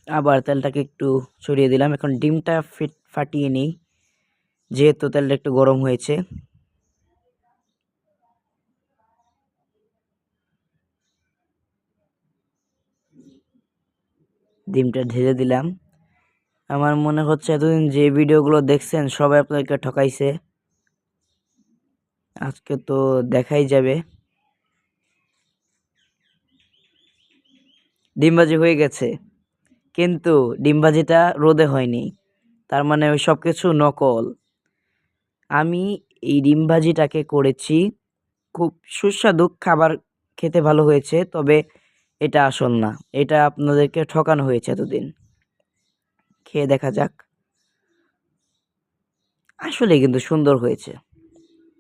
আবার তেলটাকে একটু ছড়িয়ে দিলাম। এখন ডিমটা ফাটিয়ে নিই, যেহেতু তেলটা একটু গরম হয়েছে। ডিমটা ঢেলে দিলাম। আমার মনে হচ্ছে এতদিন যে ভিডিওগুলো দেখছেন সবাই আপনাদেরকে ঠকাইছে, আজকে তো দেখাই যাবে। ডিমবাজি হয়ে গেছে, কিন্তু ডিমবাজিটা রোদে হয়নি, তার মানে ওই সব কিছু নকল। আমি এই ডিমবাজিটাকে করেছি, খুব সুস্বাদু, খাবার খেতে ভালো হয়েছে, তবে এটা আসল না, এটা আপনাদেরকে ঠকানো হয়েছে এতদিন। খেয়ে দেখা যাক, আসলে কিন্তু সুন্দর হয়েছে।